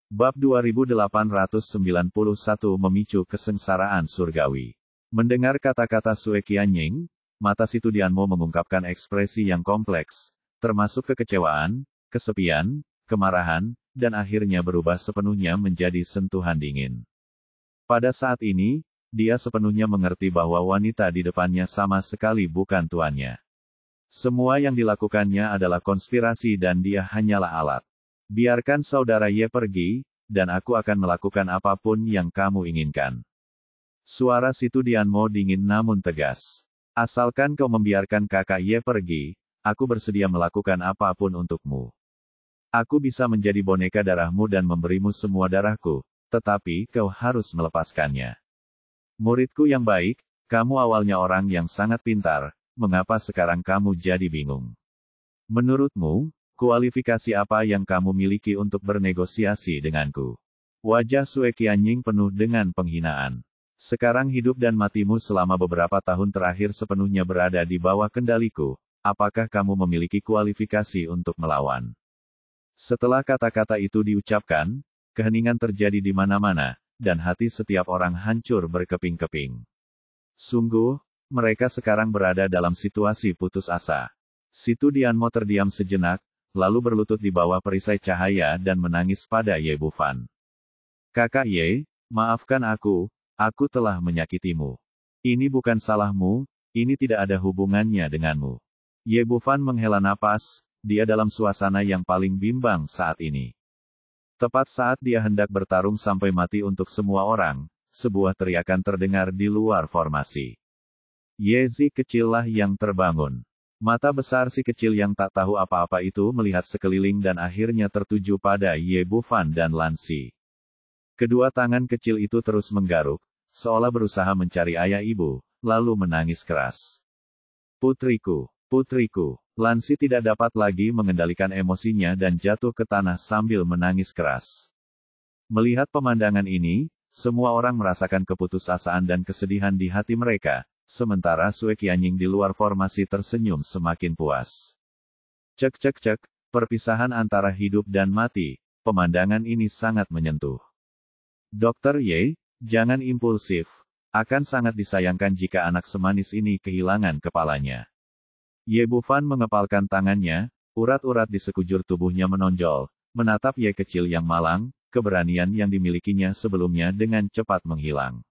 Bab 2891 Memicu Kesengsaraan Surgawi. Mendengar kata-kata Sue Qianying, mata si Tudianmo mengungkapkan ekspresi yang kompleks, termasuk kekecewaan, kesepian, kemarahan, dan akhirnya berubah sepenuhnya menjadi sentuhan dingin. Pada saat ini, dia sepenuhnya mengerti bahwa wanita di depannya sama sekali bukan tuannya. Semua yang dilakukannya adalah konspirasi dan dia hanyalah alat. Biarkan saudara Ye pergi, dan aku akan melakukan apapun yang kamu inginkan. Suara si Tudianmo dingin namun tegas. Asalkan kau membiarkan kakak Ye pergi, aku bersedia melakukan apapun untukmu. Aku bisa menjadi boneka darahmu dan memberimu semua darahku, tetapi kau harus melepaskannya. Muridku yang baik, kamu awalnya orang yang sangat pintar, mengapa sekarang kamu jadi bingung? Menurutmu, kualifikasi apa yang kamu miliki untuk bernegosiasi denganku? Wajah Sue Qianying penuh dengan penghinaan. Sekarang hidup dan matimu selama beberapa tahun terakhir sepenuhnya berada di bawah kendaliku, apakah kamu memiliki kualifikasi untuk melawan? Setelah kata-kata itu diucapkan, keheningan terjadi di mana-mana, dan hati setiap orang hancur berkeping-keping. Sungguh, mereka sekarang berada dalam situasi putus asa. Si Tudianmo terdiam sejenak, lalu berlutut di bawah perisai cahaya dan menangis pada Ye Bufan. Kakak Ye, maafkan aku telah menyakitimu. Ini bukan salahmu, ini tidak ada hubungannya denganmu. Ye Bufan menghela napas, dia dalam suasana yang paling bimbang saat ini. Tepat saat dia hendak bertarung sampai mati untuk semua orang, sebuah teriakan terdengar di luar formasi. Ye Zi kecillah yang terbangun. Mata besar si kecil yang tak tahu apa-apa itu melihat sekeliling dan akhirnya tertuju pada Ye Bufan dan Lan Si. Kedua tangan kecil itu terus menggaruk, seolah berusaha mencari ayah ibu, lalu menangis keras. Putriku, putriku. Lan Si tidak dapat lagi mengendalikan emosinya dan jatuh ke tanah sambil menangis keras. Melihat pemandangan ini, semua orang merasakan keputusasaan dan kesedihan di hati mereka, sementara Sue Qianying di luar formasi tersenyum semakin puas. Cek cek cek, perpisahan antara hidup dan mati, pemandangan ini sangat menyentuh. Dokter Ye, jangan impulsif, akan sangat disayangkan jika anak semanis ini kehilangan kepalanya. Ye Bufan mengepalkan tangannya, urat-urat di sekujur tubuhnya menonjol, menatap Ye kecil yang malang, keberanian yang dimilikinya sebelumnya dengan cepat menghilang.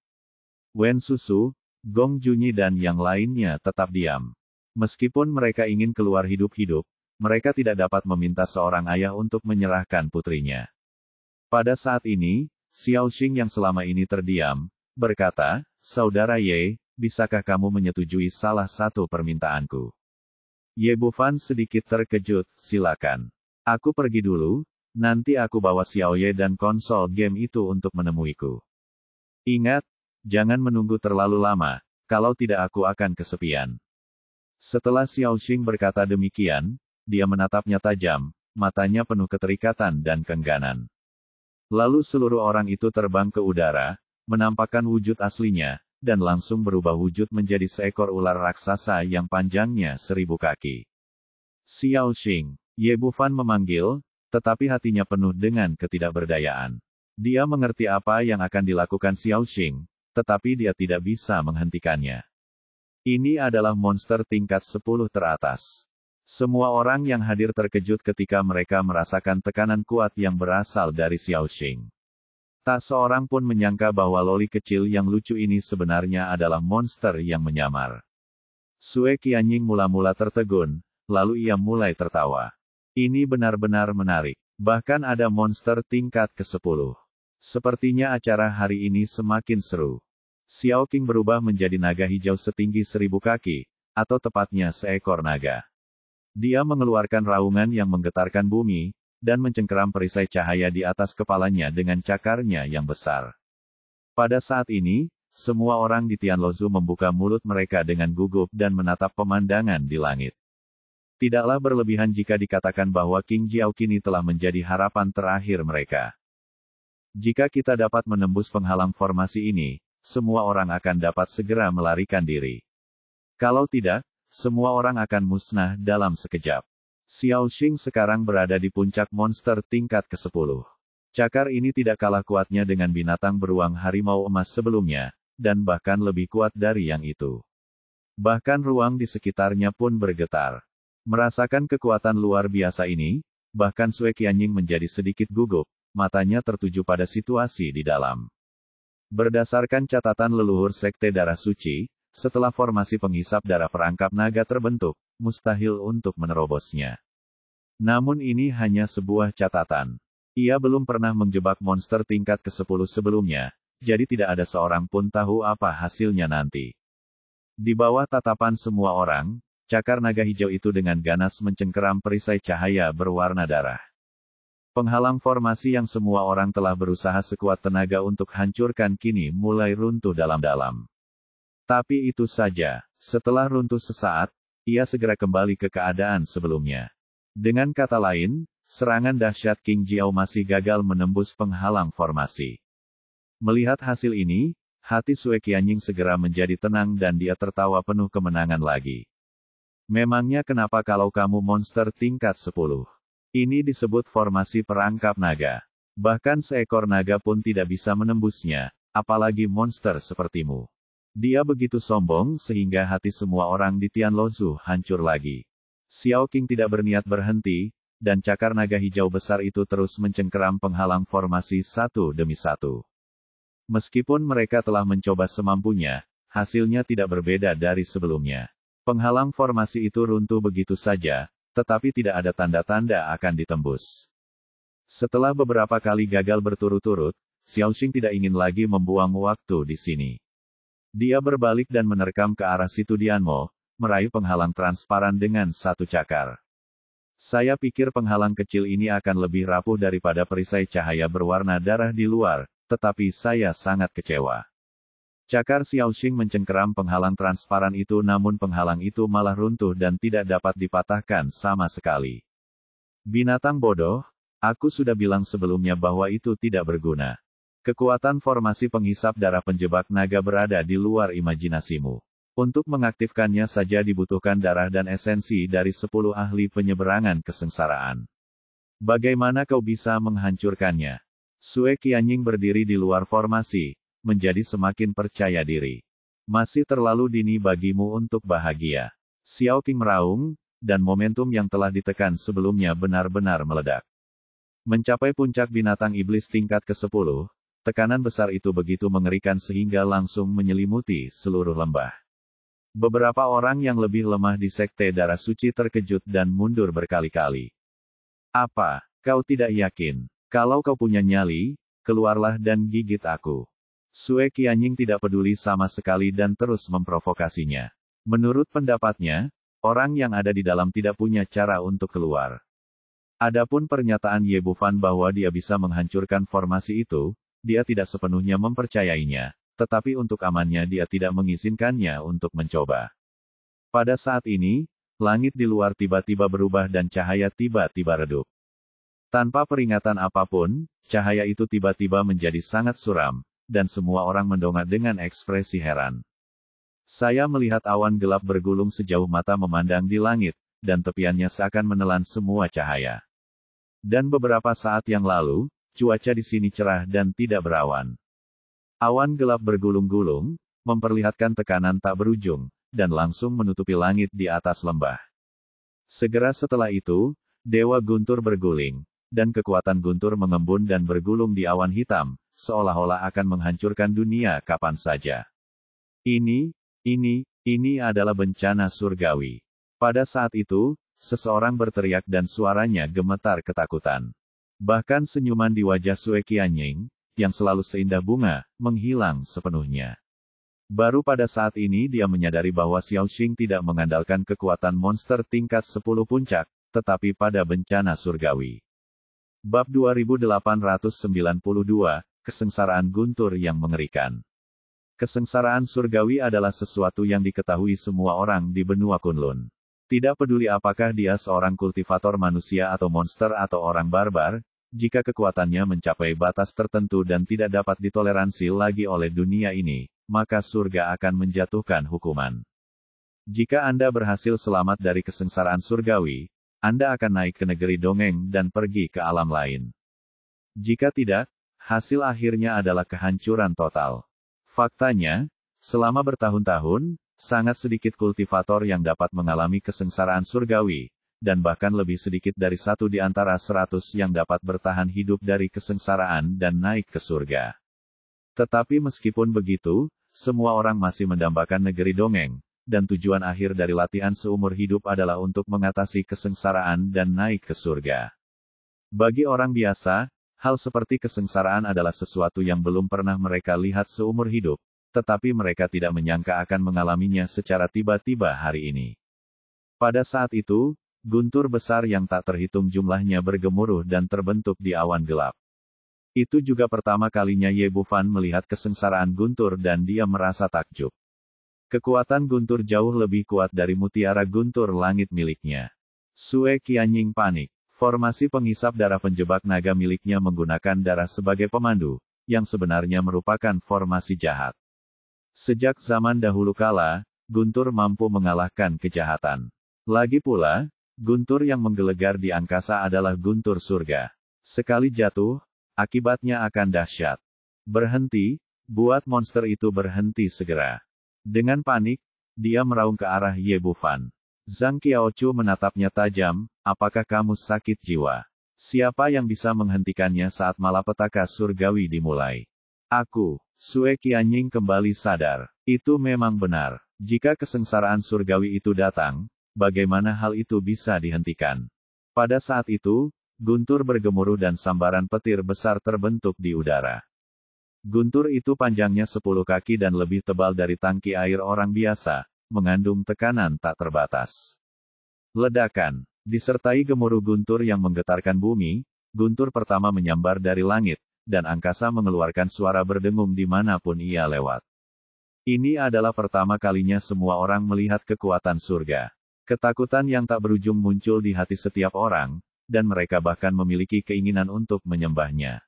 Wen Susu, Gong Junyi dan yang lainnya tetap diam. Meskipun mereka ingin keluar hidup-hidup, mereka tidak dapat meminta seorang ayah untuk menyerahkan putrinya. Pada saat ini, Xiao Xing yang selama ini terdiam, berkata, Saudara Ye, bisakah kamu menyetujui salah satu permintaanku? Ye Bufan sedikit terkejut, silakan. Aku pergi dulu, nanti aku bawa Xiao Ye dan konsol game itu untuk menemuiku. Ingat, jangan menunggu terlalu lama, kalau tidak aku akan kesepian. Setelah Xiao Xing berkata demikian, dia menatapnya tajam, matanya penuh keterikatan dan keengganan. Lalu seluruh orang itu terbang ke udara, menampakkan wujud aslinya, dan langsung berubah wujud menjadi seekor ular raksasa yang panjangnya 1000 kaki. Xiao Xing, Ye Bufan memanggil, tetapi hatinya penuh dengan ketidakberdayaan. Dia mengerti apa yang akan dilakukan Xiao Xing, tetapi dia tidak bisa menghentikannya. Ini adalah monster tingkat 10 teratas. Semua orang yang hadir terkejut ketika mereka merasakan tekanan kuat yang berasal dari Xiao Xing. Tak seorang pun menyangka bahwa loli kecil yang lucu ini sebenarnya adalah monster yang menyamar. Sue Qianying mula-mula tertegun, lalu ia mulai tertawa. Ini benar-benar menarik. Bahkan ada monster tingkat ke-10. Sepertinya acara hari ini semakin seru. Xiao Qing berubah menjadi naga hijau setinggi 1000 kaki, atau tepatnya seekor naga. Dia mengeluarkan raungan yang menggetarkan bumi, dan mencengkeram perisai cahaya di atas kepalanya dengan cakarnya yang besar. Pada saat ini, semua orang di Tianlozu membuka mulut mereka dengan gugup dan menatap pemandangan di langit. Tidaklah berlebihan jika dikatakan bahwa King Jiao kini telah menjadi harapan terakhir mereka. Jika kita dapat menembus penghalang formasi ini, semua orang akan dapat segera melarikan diri. Kalau tidak, semua orang akan musnah dalam sekejap. Xiao Xing sekarang berada di puncak monster tingkat ke-10. Cakar ini tidak kalah kuatnya dengan binatang beruang harimau emas sebelumnya, dan bahkan lebih kuat dari yang itu. Bahkan ruang di sekitarnya pun bergetar. Merasakan kekuatan luar biasa ini, bahkan Sue Qianying menjadi sedikit gugup, matanya tertuju pada situasi di dalam. Berdasarkan catatan leluhur Sekte Darah Suci, setelah formasi penghisap darah perangkap naga terbentuk, mustahil untuk menerobosnya. Namun ini hanya sebuah catatan. Ia belum pernah menjebak monster tingkat ke-10 sebelumnya, jadi tidak ada seorang pun tahu apa hasilnya nanti. Di bawah tatapan semua orang, cakar naga hijau itu dengan ganas mencengkeram perisai cahaya berwarna darah. Penghalang formasi yang semua orang telah berusaha sekuat tenaga untuk hancurkan kini mulai runtuh dalam-dalam. Tapi itu saja, setelah runtuh sesaat, ia segera kembali ke keadaan sebelumnya. Dengan kata lain, serangan dahsyat King Jiao masih gagal menembus penghalang formasi. Melihat hasil ini, hati Sue Qianying segera menjadi tenang dan dia tertawa penuh kemenangan lagi. Memangnya kenapa kalau kamu monster tingkat 10? Ini disebut formasi perangkap naga. Bahkan seekor naga pun tidak bisa menembusnya, apalagi monster sepertimu. Dia begitu sombong sehingga hati semua orang di Tianlozhu hancur lagi. Xiao Qing tidak berniat berhenti, dan cakar naga hijau besar itu terus mencengkeram penghalang formasi satu demi satu. Meskipun mereka telah mencoba semampunya, hasilnya tidak berbeda dari sebelumnya. Penghalang formasi itu runtuh begitu saja, tetapi tidak ada tanda-tanda akan ditembus. Setelah beberapa kali gagal berturut-turut, Xiao Qing tidak ingin lagi membuang waktu di sini. Dia berbalik dan menerkam ke arah situ Dianmo, meraih penghalang transparan dengan satu cakar. Saya pikir penghalang kecil ini akan lebih rapuh daripada perisai cahaya berwarna darah di luar, tetapi saya sangat kecewa. Cakar Xiao Qing mencengkeram penghalang transparan itu namun penghalang itu malah runtuh dan tidak dapat dipatahkan sama sekali. Binatang bodoh, aku sudah bilang sebelumnya bahwa itu tidak berguna. Kekuatan formasi penghisap darah penjebak naga berada di luar imajinasimu. Untuk mengaktifkannya saja dibutuhkan darah dan esensi dari 10 ahli penyeberangan kesengsaraan. Bagaimana kau bisa menghancurkannya? Sue Qianying berdiri di luar formasi, menjadi semakin percaya diri. Masih terlalu dini bagimu untuk bahagia. Xiao Qing meraung, dan momentum yang telah ditekan sebelumnya benar-benar meledak. Mencapai puncak binatang iblis tingkat ke-10, tekanan besar itu begitu mengerikan sehingga langsung menyelimuti seluruh lembah. Beberapa orang yang lebih lemah di Sekte Darah Suci terkejut dan mundur berkali-kali. Apa, kau tidak yakin? Kalau kau punya nyali, keluarlah dan gigit aku. Sue Qianying tidak peduli sama sekali dan terus memprovokasinya. Menurut pendapatnya, orang yang ada di dalam tidak punya cara untuk keluar. Adapun pernyataan Ye Bufan bahwa dia bisa menghancurkan formasi itu, dia tidak sepenuhnya mempercayainya, tetapi untuk amannya dia tidak mengizinkannya untuk mencoba. Pada saat ini, langit di luar tiba-tiba berubah dan cahaya tiba-tiba redup. Tanpa peringatan apapun, cahaya itu tiba-tiba menjadi sangat suram, dan semua orang mendongak dengan ekspresi heran. Saya melihat awan gelap bergulung sejauh mata memandang di langit, dan tepiannya seakan menelan semua cahaya. Dan beberapa saat yang lalu, cuaca di sini cerah dan tidak berawan. Awan gelap bergulung-gulung, memperlihatkan tekanan tak berujung, dan langsung menutupi langit di atas lembah. Segera setelah itu, Dewa Guntur berguling, dan kekuatan guntur mengembun dan bergulung di awan hitam, seolah-olah akan menghancurkan dunia kapan saja. Ini adalah bencana surgawi. Pada saat itu, seseorang berteriak dan suaranya gemetar ketakutan. Bahkan senyuman di wajah Sue Qianying, yang selalu seindah bunga, menghilang sepenuhnya. Baru pada saat ini dia menyadari bahwa Xiao Qing tidak mengandalkan kekuatan monster tingkat 10 puncak, tetapi pada bencana surgawi. Bab 2892, Kesengsaraan Guntur yang Mengerikan. Kesengsaraan surgawi adalah sesuatu yang diketahui semua orang di benua Kunlun. Tidak peduli apakah dia seorang kultivator manusia atau monster atau orang barbar, jika kekuatannya mencapai batas tertentu dan tidak dapat ditoleransi lagi oleh dunia ini, maka surga akan menjatuhkan hukuman. Jika Anda berhasil selamat dari kesengsaraan surgawi, Anda akan naik ke negeri dongeng dan pergi ke alam lain. Jika tidak, hasil akhirnya adalah kehancuran total. Faktanya, selama bertahun-tahun, sangat sedikit kultivator yang dapat mengalami kesengsaraan surgawi, dan bahkan lebih sedikit dari 1 di antara 100 yang dapat bertahan hidup dari kesengsaraan dan naik ke surga. Tetapi meskipun begitu, semua orang masih mendambakan negeri dongeng, dan tujuan akhir dari latihan seumur hidup adalah untuk mengatasi kesengsaraan dan naik ke surga. Bagi orang biasa, hal seperti kesengsaraan adalah sesuatu yang belum pernah mereka lihat seumur hidup, tetapi mereka tidak menyangka akan mengalaminya secara tiba-tiba hari ini. Pada saat itu, guntur besar yang tak terhitung jumlahnya bergemuruh dan terbentuk di awan gelap. Itu juga pertama kalinya Ye Bufan melihat kesengsaraan guntur dan dia merasa takjub. Kekuatan guntur jauh lebih kuat dari mutiara guntur langit miliknya. Sue Qianying panik. Formasi penghisap darah penjebak naga miliknya menggunakan darah sebagai pemandu, yang sebenarnya merupakan formasi jahat. Sejak zaman dahulu kala, guntur mampu mengalahkan kejahatan. Lagi pula, guntur yang menggelegar di angkasa adalah guntur surga. Sekali jatuh, akibatnya akan dahsyat. Berhenti, buat monster itu berhenti segera. Dengan panik, dia meraung ke arah Ye Bufan. Zhang Qiaochu menatapnya tajam, apakah kamu sakit jiwa? Siapa yang bisa menghentikannya saat malapetaka surgawi dimulai? Aku, Sue Qianying kembali sadar. Itu memang benar. Jika kesengsaraan surgawi itu datang, bagaimana hal itu bisa dihentikan? Pada saat itu, guntur bergemuruh dan sambaran petir besar terbentuk di udara. Guntur itu panjangnya 10 kaki dan lebih tebal dari tangki air orang biasa, mengandung tekanan tak terbatas. Ledakan, disertai gemuruh guntur yang menggetarkan bumi, guntur pertama menyambar dari langit, dan angkasa mengeluarkan suara berdengung dimanapun ia lewat. Ini adalah pertama kalinya semua orang melihat kekuatan surga. Ketakutan yang tak berujung muncul di hati setiap orang, dan mereka bahkan memiliki keinginan untuk menyembahnya.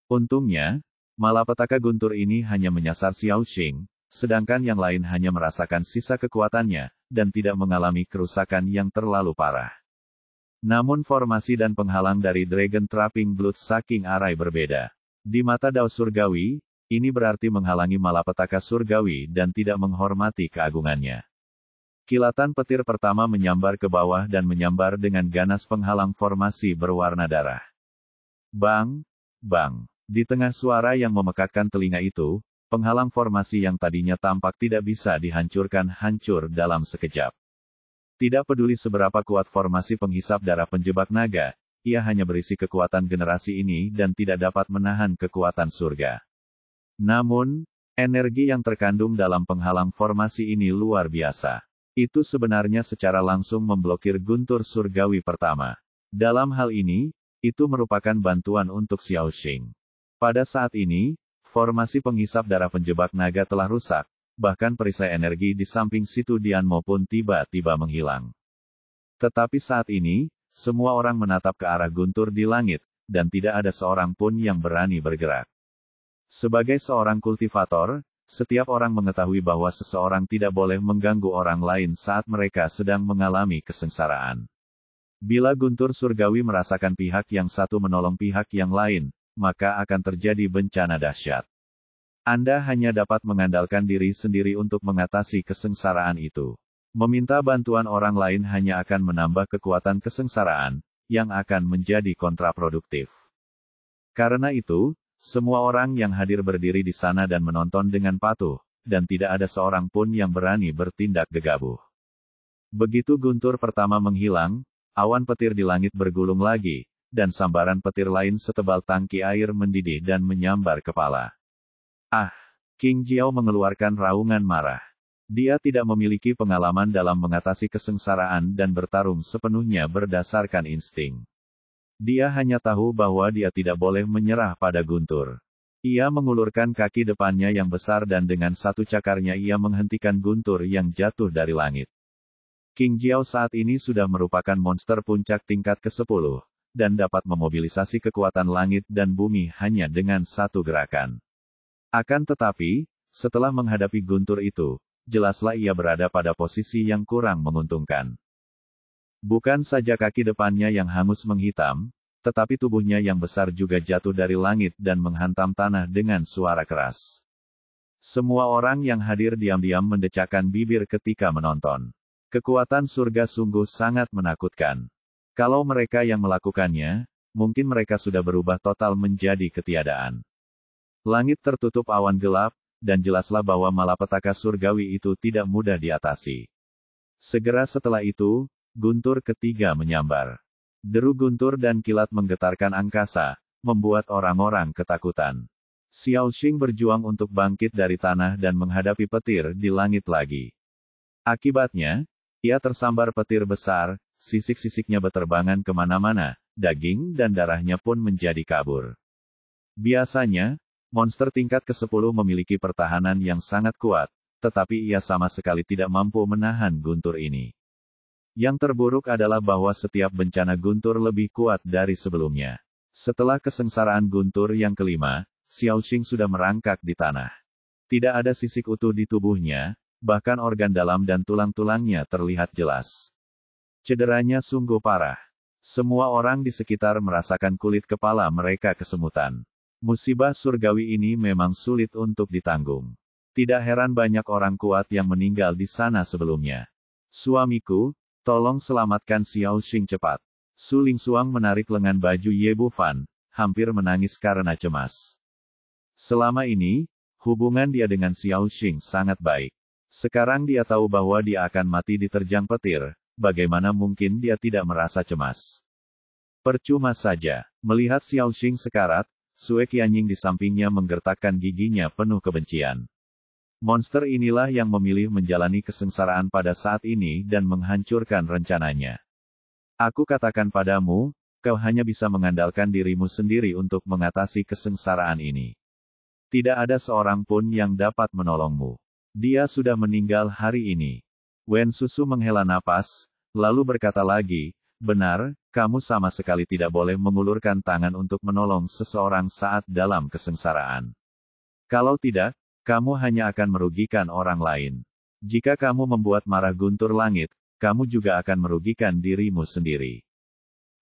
Untungnya, malapetaka guntur ini hanya menyasar Xiao Xing, sedangkan yang lain hanya merasakan sisa kekuatannya, dan tidak mengalami kerusakan yang terlalu parah. Namun formasi dan penghalang dari Dragon Trapping Blood saking arai berbeda. Di mata Dao Surgawi, ini berarti menghalangi malapetaka surgawi dan tidak menghormati keagungannya. Kilatan petir pertama menyambar ke bawah dan menyambar dengan ganas penghalang formasi berwarna darah. Bang! Bang! Di tengah suara yang memekakkan telinga itu, penghalang formasi yang tadinya tampak tidak bisa dihancurkan hancur dalam sekejap. Tidak peduli seberapa kuat formasi penghisap darah penjebak naga, ia hanya berisi kekuatan generasi ini dan tidak dapat menahan kekuatan surga. Namun, energi yang terkandung dalam penghalang formasi ini luar biasa. Itu sebenarnya secara langsung memblokir guntur surgawi pertama. Dalam hal ini, itu merupakan bantuan untuk Xiao Xing. Pada saat ini, formasi penghisap darah penjebak naga telah rusak, bahkan perisai energi di samping situ Dianmo pun tiba-tiba menghilang. Tetapi saat ini, semua orang menatap ke arah guntur di langit, dan tidak ada seorang pun yang berani bergerak. Sebagai seorang kultivator, setiap orang mengetahui bahwa seseorang tidak boleh mengganggu orang lain saat mereka sedang mengalami kesengsaraan. Bila guntur surgawi merasakan pihak yang satu menolong pihak yang lain, maka akan terjadi bencana dahsyat. Anda hanya dapat mengandalkan diri sendiri untuk mengatasi kesengsaraan itu. Meminta bantuan orang lain hanya akan menambah kekuatan kesengsaraan, yang akan menjadi kontraproduktif. Karena itu, semua orang yang hadir berdiri di sana dan menonton dengan patuh, dan tidak ada seorang pun yang berani bertindak gegabah. Begitu guntur pertama menghilang, awan petir di langit bergulung lagi, dan sambaran petir lain setebal tangki air mendidih dan menyambar kepala. Ah! King Jiao mengeluarkan raungan marah. Dia tidak memiliki pengalaman dalam mengatasi kesengsaraan dan bertarung sepenuhnya berdasarkan insting. Dia hanya tahu bahwa dia tidak boleh menyerah pada guntur. Ia mengulurkan kaki depannya yang besar dan dengan satu cakarnya ia menghentikan guntur yang jatuh dari langit. King Jiao saat ini sudah merupakan monster puncak tingkat ke-10. Dan dapat memobilisasi kekuatan langit dan bumi hanya dengan satu gerakan. Akan tetapi, setelah menghadapi guntur itu, jelaslah ia berada pada posisi yang kurang menguntungkan. Bukan saja kaki depannya yang hangus menghitam, tetapi tubuhnya yang besar juga jatuh dari langit dan menghantam tanah dengan suara keras. Semua orang yang hadir diam-diam mendecakkan bibir ketika menonton. Kekuatan surga sungguh sangat menakutkan. Kalau mereka yang melakukannya, mungkin mereka sudah berubah total menjadi ketiadaan. Langit tertutup awan gelap, dan jelaslah bahwa malapetaka surgawi itu tidak mudah diatasi. Segera setelah itu, guntur ketiga menyambar. Deru guntur dan kilat menggetarkan angkasa, membuat orang-orang ketakutan. Xiao Xing berjuang untuk bangkit dari tanah dan menghadapi petir di langit lagi. Akibatnya, ia tersambar petir besar, sisik-sisiknya beterbangan kemana-mana, daging dan darahnya pun menjadi kabur. Biasanya, monster tingkat ke-10 memiliki pertahanan yang sangat kuat, tetapi ia sama sekali tidak mampu menahan guntur ini. Yang terburuk adalah bahwa setiap bencana guntur lebih kuat dari sebelumnya. Setelah kesengsaraan guntur yang kelima, Xiao Xing sudah merangkak di tanah. Tidak ada sisik utuh di tubuhnya, bahkan organ dalam dan tulang-tulangnya terlihat jelas. Cederanya sungguh parah. Semua orang di sekitar merasakan kulit kepala mereka kesemutan. Musibah surgawi ini memang sulit untuk ditanggung. Tidak heran banyak orang kuat yang meninggal di sana sebelumnya. Suamiku, tolong selamatkan Xiao Xing cepat. Su Lingxuang menarik lengan baju Ye Bufan, hampir menangis karena cemas. Selama ini, hubungan dia dengan Xiao Xing sangat baik. Sekarang dia tahu bahwa dia akan mati diterjang petir, bagaimana mungkin dia tidak merasa cemas. Percuma saja, melihat Xiao Xing sekarat, Sue Qianying di sampingnya menggertakkan giginya penuh kebencian. Monster inilah yang memilih menjalani kesengsaraan pada saat ini dan menghancurkan rencananya. Aku katakan padamu, kau hanya bisa mengandalkan dirimu sendiri untuk mengatasi kesengsaraan ini. Tidak ada seorang pun yang dapat menolongmu. Dia sudah meninggal hari ini. Wen Susu menghela napas, lalu berkata lagi, benar, kamu sama sekali tidak boleh mengulurkan tangan untuk menolong seseorang saat dalam kesengsaraan. Kalau tidak, kamu hanya akan merugikan orang lain. Jika kamu membuat marah guntur langit, kamu juga akan merugikan dirimu sendiri.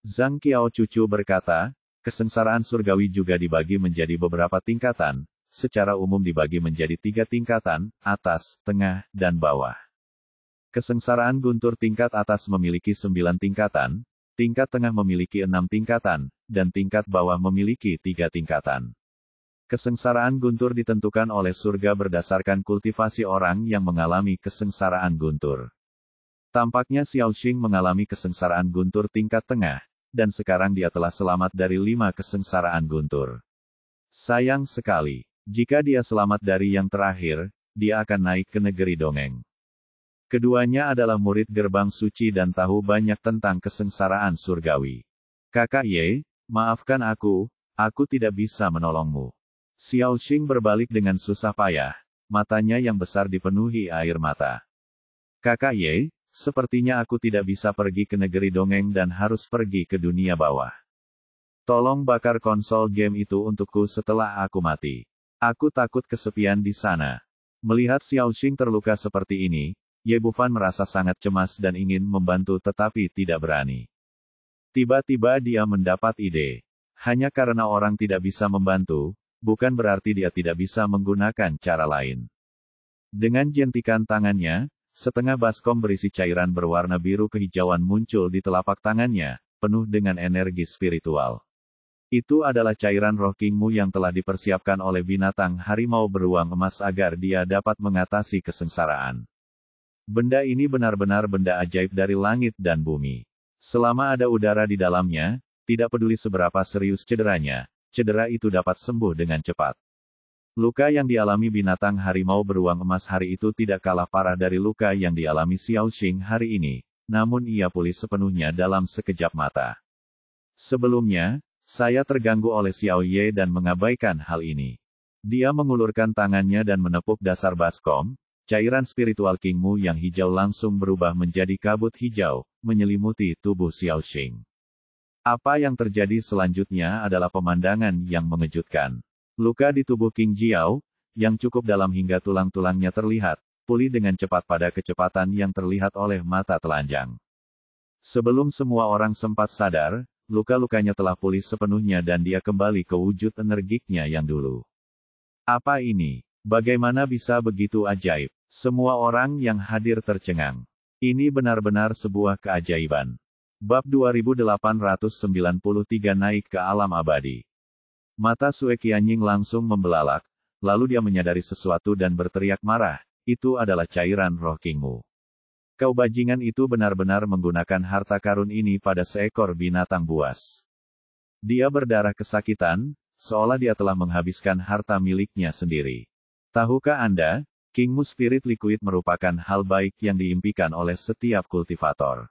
Zhang Qiao Cucu berkata, kesengsaraan surgawi juga dibagi menjadi beberapa tingkatan, secara umum dibagi menjadi 3 tingkatan, atas, tengah, dan bawah. Kesengsaraan guntur tingkat atas memiliki 9 tingkatan, tingkat tengah memiliki 6 tingkatan, dan tingkat bawah memiliki 3 tingkatan. Kesengsaraan guntur ditentukan oleh surga berdasarkan kultivasi orang yang mengalami kesengsaraan guntur. Tampaknya Xiao Xing mengalami kesengsaraan guntur tingkat tengah, dan sekarang dia telah selamat dari 5 kesengsaraan guntur. Sayang sekali. Jika dia selamat dari yang terakhir, dia akan naik ke negeri dongeng. Keduanya adalah murid gerbang suci dan tahu banyak tentang kesengsaraan surgawi. Kakak Ye, maafkan aku tidak bisa menolongmu. Xiao Xing berbalik dengan susah payah, matanya yang besar dipenuhi air mata. Kakak Ye, sepertinya aku tidak bisa pergi ke negeri dongeng dan harus pergi ke dunia bawah. Tolong bakar konsol game itu untukku setelah aku mati. Aku takut kesepian di sana. Melihat Xiao Xing terluka seperti ini, Ye Bufan merasa sangat cemas dan ingin membantu tetapi tidak berani. Tiba-tiba dia mendapat ide. Hanya karena orang tidak bisa membantu, bukan berarti dia tidak bisa menggunakan cara lain. Dengan jentikan tangannya, setengah baskom berisi cairan berwarna biru kehijauan muncul di telapak tangannya, penuh dengan energi spiritual. Itu adalah cairan roh Kingmu yang telah dipersiapkan oleh binatang harimau beruang emas agar dia dapat mengatasi kesengsaraan. Benda ini benar-benar benda ajaib dari langit dan bumi. Selama ada udara di dalamnya, tidak peduli seberapa serius cederanya, cedera itu dapat sembuh dengan cepat. Luka yang dialami binatang harimau beruang emas hari itu tidak kalah parah dari luka yang dialami Xiao Xing hari ini, namun ia pulih sepenuhnya dalam sekejap mata. Sebelumnya, saya terganggu oleh Xiao Ye dan mengabaikan hal ini. Dia mengulurkan tangannya dan menepuk dasar baskom, cairan spiritual Kingmu yang hijau langsung berubah menjadi kabut hijau, menyelimuti tubuh Xiao Xing. Apa yang terjadi selanjutnya adalah pemandangan yang mengejutkan. Luka di tubuh King Jiao, yang cukup dalam hingga tulang-tulangnya terlihat, pulih dengan cepat pada kecepatan yang terlihat oleh mata telanjang. Sebelum semua orang sempat sadar, luka-lukanya telah pulih sepenuhnya dan dia kembali ke wujud energiknya yang dulu. Apa ini? Bagaimana bisa begitu ajaib? Semua orang yang hadir tercengang. Ini benar-benar sebuah keajaiban. Bab 2893 naik ke alam abadi. Mata Sue Qianying langsung membelalak, lalu dia menyadari sesuatu dan berteriak marah, itu adalah cairan roh Kingmu. Kau bajingan itu benar-benar menggunakan harta karun ini pada seekor binatang buas. Dia berdarah kesakitan, seolah dia telah menghabiskan harta miliknya sendiri. Tahukah Anda, Kingmu Spirit Liquid merupakan hal baik yang diimpikan oleh setiap kultivator.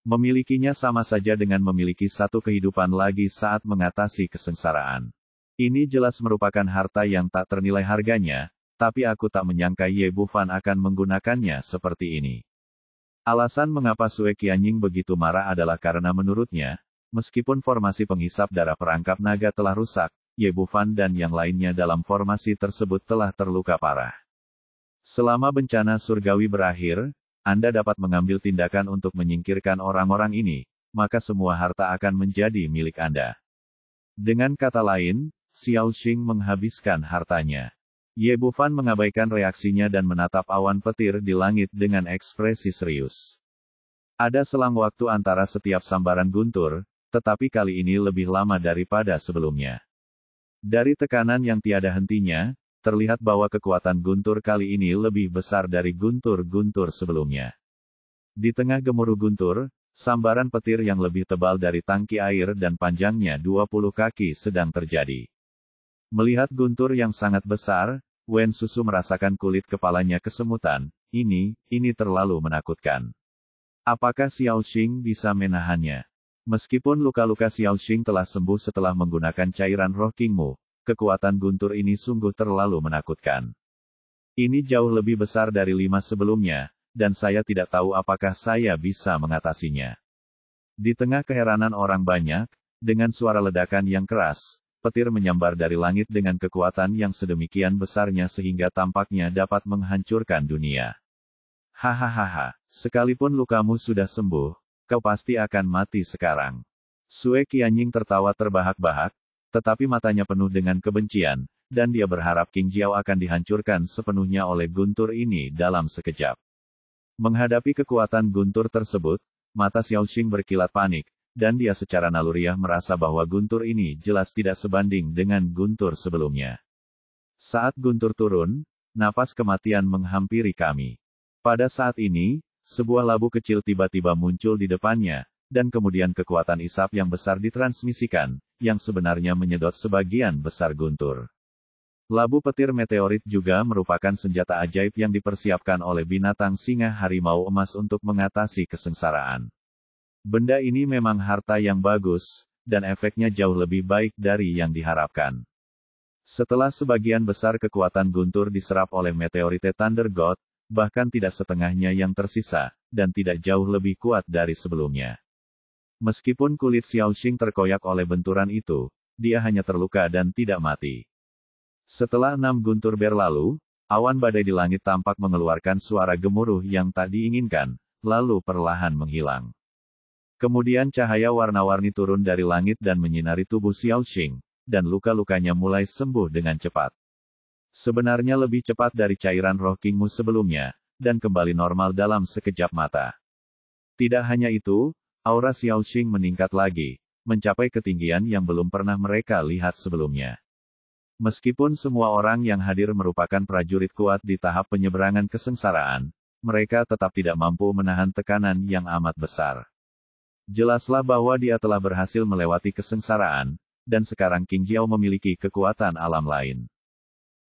Memilikinya sama saja dengan memiliki satu kehidupan lagi saat mengatasi kesengsaraan. Ini jelas merupakan harta yang tak ternilai harganya, tapi aku tak menyangka Ye Bufan akan menggunakannya seperti ini. Alasan mengapa Sue Qianying begitu marah adalah karena menurutnya, meskipun formasi penghisap darah perangkap naga telah rusak, Ye Bufan dan yang lainnya dalam formasi tersebut telah terluka parah. Selama bencana surgawi berakhir, Anda dapat mengambil tindakan untuk menyingkirkan orang-orang ini, maka semua harta akan menjadi milik Anda. Dengan kata lain, Xiao Xing menghabiskan hartanya. Ye Bufan mengabaikan reaksinya dan menatap awan petir di langit dengan ekspresi serius. Ada selang waktu antara setiap sambaran guntur, tetapi kali ini lebih lama daripada sebelumnya. Dari tekanan yang tiada hentinya, terlihat bahwa kekuatan guntur kali ini lebih besar dari guntur-guntur sebelumnya. Di tengah gemuruh guntur, sambaran petir yang lebih tebal dari tangki air dan panjangnya 20 kaki sedang terjadi. Melihat guntur yang sangat besar, Wen Susu merasakan kulit kepalanya kesemutan, ini terlalu menakutkan. Apakah Xiao Xing bisa menahannya? Meskipun luka-luka Xiao Xing telah sembuh setelah menggunakan cairan roh Kingmu, kekuatan guntur ini sungguh terlalu menakutkan. Ini jauh lebih besar dari 5 sebelumnya, dan saya tidak tahu apakah saya bisa mengatasinya. Di tengah keheranan orang banyak, dengan suara ledakan yang keras, petir menyambar dari langit dengan kekuatan yang sedemikian besarnya sehingga tampaknya dapat menghancurkan dunia. Hahaha, sekalipun lukamu sudah sembuh, kau pasti akan mati sekarang. Sue Qianying tertawa terbahak-bahak, tetapi matanya penuh dengan kebencian, dan dia berharap King Jiao akan dihancurkan sepenuhnya oleh guntur ini dalam sekejap. Menghadapi kekuatan guntur tersebut, mata Xiao Xing berkilat panik, dan dia secara naluriah merasa bahwa guntur ini jelas tidak sebanding dengan guntur sebelumnya. Saat guntur turun, napas kematian menghampiri kami. Pada saat ini, sebuah labu kecil tiba-tiba muncul di depannya, dan kemudian kekuatan isap yang besar ditransmisikan, yang sebenarnya menyedot sebagian besar guntur. Labu petir meteorit juga merupakan senjata ajaib yang dipersiapkan oleh binatang singa harimau emas untuk mengatasi kesengsaraan. Benda ini memang harta yang bagus, dan efeknya jauh lebih baik dari yang diharapkan. Setelah sebagian besar kekuatan guntur diserap oleh meteorite Thunder God, bahkan tidak setengahnya yang tersisa, dan tidak jauh lebih kuat dari sebelumnya. Meskipun kulit Xiao Xing terkoyak oleh benturan itu, dia hanya terluka dan tidak mati. Setelah 6 guntur berlalu, awan badai di langit tampak mengeluarkan suara gemuruh yang tak diinginkan, lalu perlahan menghilang. Kemudian cahaya warna-warni turun dari langit dan menyinari tubuh Xiao Xing, dan luka-lukanya mulai sembuh dengan cepat. Sebenarnya lebih cepat dari cairan roh Kingmu sebelumnya, dan kembali normal dalam sekejap mata. Tidak hanya itu, aura Xiao Xing meningkat lagi, mencapai ketinggian yang belum pernah mereka lihat sebelumnya. Meskipun semua orang yang hadir merupakan prajurit kuat di tahap penyeberangan kesengsaraan, mereka tetap tidak mampu menahan tekanan yang amat besar. Jelaslah bahwa dia telah berhasil melewati kesengsaraan, dan sekarang King Jiao memiliki kekuatan alam lain.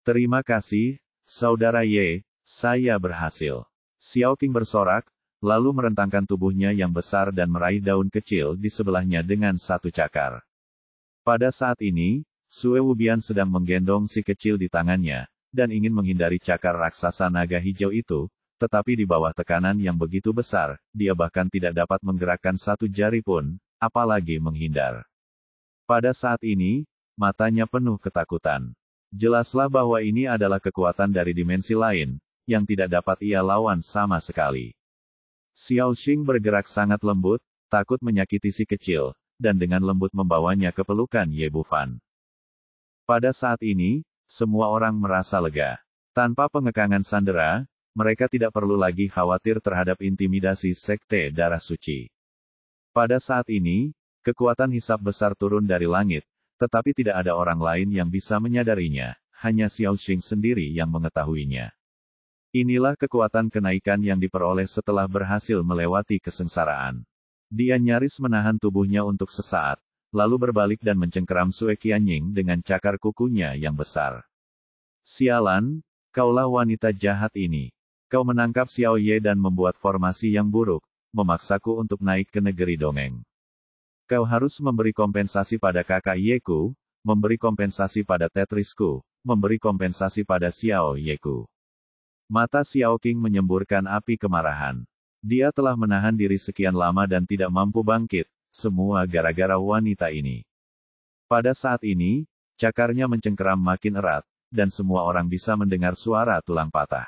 Terima kasih, Saudara Ye, saya berhasil. Xiao King bersorak, lalu merentangkan tubuhnya yang besar dan meraih daun kecil di sebelahnya dengan satu cakar. Pada saat ini, Sue Wubian sedang menggendong si kecil di tangannya, dan ingin menghindari cakar raksasa naga hijau itu, tetapi di bawah tekanan yang begitu besar, dia bahkan tidak dapat menggerakkan satu jari pun, apalagi menghindar. Pada saat ini, matanya penuh ketakutan. Jelaslah bahwa ini adalah kekuatan dari dimensi lain, yang tidak dapat ia lawan sama sekali. Xiao Xing bergerak sangat lembut, takut menyakiti si kecil, dan dengan lembut membawanya ke pelukan Ye Bufan. Pada saat ini, semua orang merasa lega. Tanpa pengekangan sandera, mereka tidak perlu lagi khawatir terhadap intimidasi Sekte Darah Suci. Pada saat ini, kekuatan hisab besar turun dari langit, tetapi tidak ada orang lain yang bisa menyadarinya, hanya Xiao Xing sendiri yang mengetahuinya. Inilah kekuatan kenaikan yang diperoleh setelah berhasil melewati kesengsaraan. Dia nyaris menahan tubuhnya untuk sesaat, lalu berbalik dan mencengkeram Sue Qianying dengan cakar kukunya yang besar. Sialan, kaulah wanita jahat ini. Kau menangkap Xiao Ye dan membuat formasi yang buruk, memaksaku untuk naik ke negeri dongeng. Kau harus memberi kompensasi pada kakak Yeku, memberi kompensasi pada Tetrisku, memberi kompensasi pada Xiao Yeku. Mata Xiao Qing menyemburkan api kemarahan. Dia telah menahan diri sekian lama dan tidak mampu bangkit, semua gara-gara wanita ini. Pada saat ini, cakarnya mencengkeram makin erat, dan semua orang bisa mendengar suara tulang patah.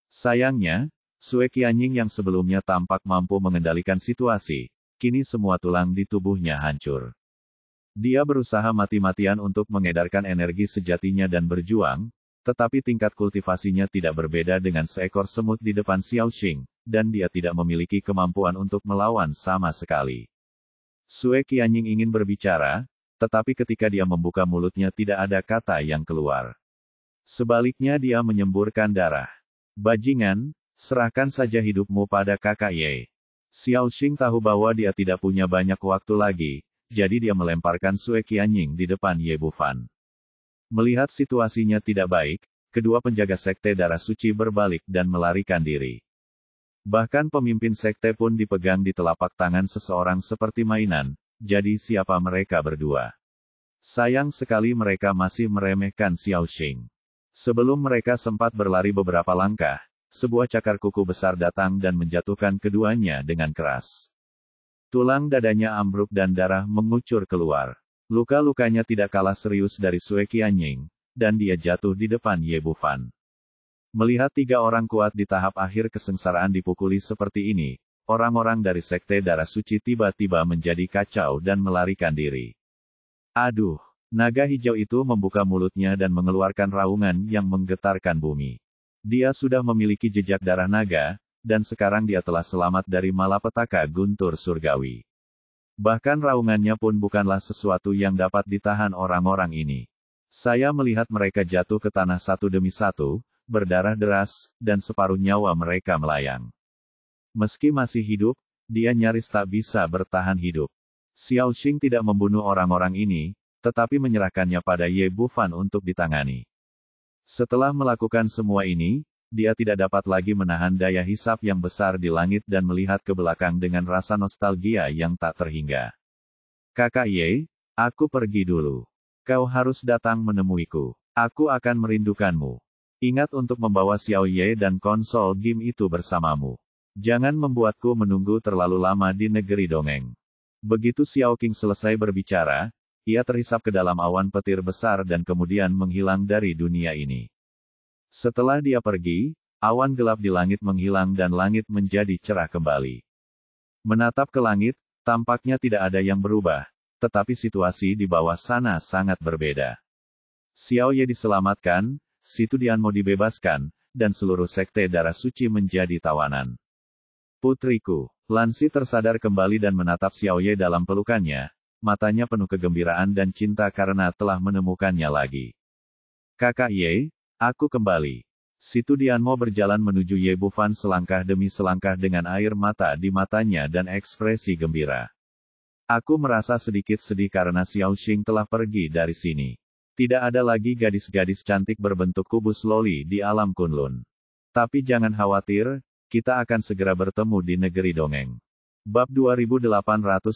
Sayangnya, Sue Qianying yang sebelumnya tampak mampu mengendalikan situasi, kini semua tulang di tubuhnya hancur. Dia berusaha mati-matian untuk mengedarkan energi sejatinya dan berjuang, tetapi tingkat kultivasinya tidak berbeda dengan seekor semut di depan Xiao Xing, dan dia tidak memiliki kemampuan untuk melawan sama sekali. Sue Qianying ingin berbicara, tetapi ketika dia membuka mulutnya tidak ada kata yang keluar. Sebaliknya dia menyemburkan darah. Bajingan, serahkan saja hidupmu pada kakak Ye. Xiao Xing tahu bahwa dia tidak punya banyak waktu lagi, jadi dia melemparkan Sue Qianying di depan Ye Bufan. Melihat situasinya tidak baik, kedua penjaga Sekte Darah Suci berbalik dan melarikan diri. Bahkan pemimpin sekte pun dipegang di telapak tangan seseorang seperti mainan, jadi siapa mereka berdua? Sayang sekali mereka masih meremehkan Xiao Xing. Sebelum mereka sempat berlari beberapa langkah, sebuah cakar kuku besar datang dan menjatuhkan keduanya dengan keras. Tulang dadanya ambruk dan darah mengucur keluar. Luka-lukanya tidak kalah serius dari Sue Qianying, dan dia jatuh di depan Ye Bufan. Melihat tiga orang kuat di tahap akhir kesengsaraan dipukuli seperti ini, orang-orang dari Sekte Darah Suci tiba-tiba menjadi kacau dan melarikan diri. Aduh, naga hijau itu membuka mulutnya dan mengeluarkan raungan yang menggetarkan bumi. Dia sudah memiliki jejak darah naga, dan sekarang dia telah selamat dari malapetaka guntur surgawi. Bahkan raungannya pun bukanlah sesuatu yang dapat ditahan orang-orang ini. Saya melihat mereka jatuh ke tanah satu demi satu, berdarah deras, dan separuh nyawa mereka melayang. Meski masih hidup, dia nyaris tak bisa bertahan hidup. Xiao Xing tidak membunuh orang-orang ini, tetapi menyerahkannya pada Ye Bufan untuk ditangani. Setelah melakukan semua ini, dia tidak dapat lagi menahan daya hisap yang besar di langit dan melihat ke belakang dengan rasa nostalgia yang tak terhingga. Kakak Ye, aku pergi dulu. Kau harus datang menemuiku. Aku akan merindukanmu. Ingat untuk membawa Xiao Ye dan konsol game itu bersamamu. Jangan membuatku menunggu terlalu lama di negeri dongeng. Begitu Xiao Qing selesai berbicara, ia terhisap ke dalam awan petir besar dan kemudian menghilang dari dunia ini. Setelah dia pergi, awan gelap di langit menghilang dan langit menjadi cerah kembali. Menatap ke langit, tampaknya tidak ada yang berubah, tetapi situasi di bawah sana sangat berbeda. Xiao Ye diselamatkan, Si Tudianmo dibebaskan, dan seluruh Sekte Darah Suci menjadi tawanan. Putriku, Lan Xi tersadar kembali dan menatap Xiao Ye dalam pelukannya, matanya penuh kegembiraan dan cinta karena telah menemukannya lagi. Kakak Ye, aku kembali. Si Tudianmo berjalan menuju Ye Bufan selangkah demi selangkah dengan air mata di matanya dan ekspresi gembira. Aku merasa sedikit sedih karena Xiao Xing telah pergi dari sini. Tidak ada lagi gadis-gadis cantik berbentuk kubus loli di alam Kunlun. Tapi jangan khawatir, kita akan segera bertemu di negeri dongeng. Bab 2894,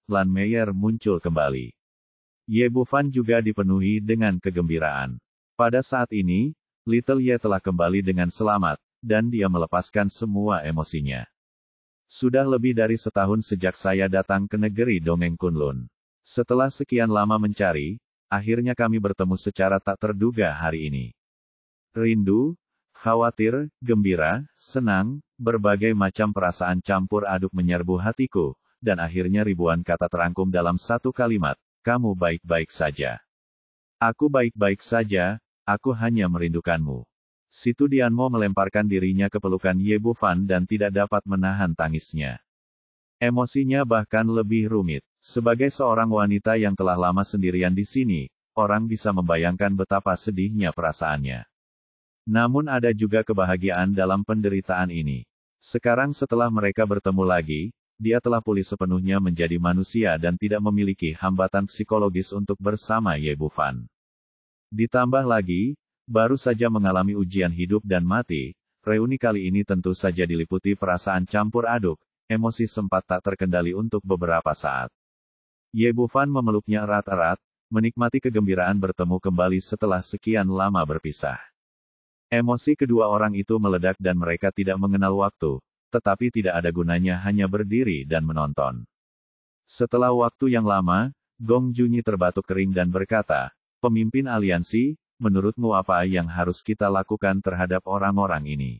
Lan Meyer muncul kembali. Ye Bufan juga dipenuhi dengan kegembiraan. Pada saat ini, Little Ye telah kembali dengan selamat, dan dia melepaskan semua emosinya. Sudah lebih dari setahun sejak saya datang ke negeri dongeng Kunlun. Setelah sekian lama mencari, akhirnya kami bertemu secara tak terduga hari ini. Rindu, khawatir, gembira, senang, berbagai macam perasaan campur aduk menyerbu hatiku, dan akhirnya ribuan kata terangkum dalam satu kalimat, kamu baik-baik saja. Aku baik-baik saja, aku hanya merindukanmu. Si Tu Dianmo melemparkan dirinya ke pelukan Ye Bufan dan tidak dapat menahan tangisnya. Emosinya bahkan lebih rumit. Sebagai seorang wanita yang telah lama sendirian di sini, orang bisa membayangkan betapa sedihnya perasaannya. Namun ada juga kebahagiaan dalam penderitaan ini. Sekarang setelah mereka bertemu lagi, dia telah pulih sepenuhnya menjadi manusia dan tidak memiliki hambatan psikologis untuk bersama Ye Bufan. Ditambah lagi, baru saja mengalami ujian hidup dan mati, reuni kali ini tentu saja diliputi perasaan campur aduk, emosi sempat tak terkendali untuk beberapa saat. Ye Bufan memeluknya erat-erat, menikmati kegembiraan bertemu kembali setelah sekian lama berpisah. Emosi kedua orang itu meledak dan mereka tidak mengenal waktu, tetapi tidak ada gunanya hanya berdiri dan menonton. Setelah waktu yang lama, Gong Junyi terbatuk kering dan berkata, pemimpin aliansi, menurutmu apa yang harus kita lakukan terhadap orang-orang ini?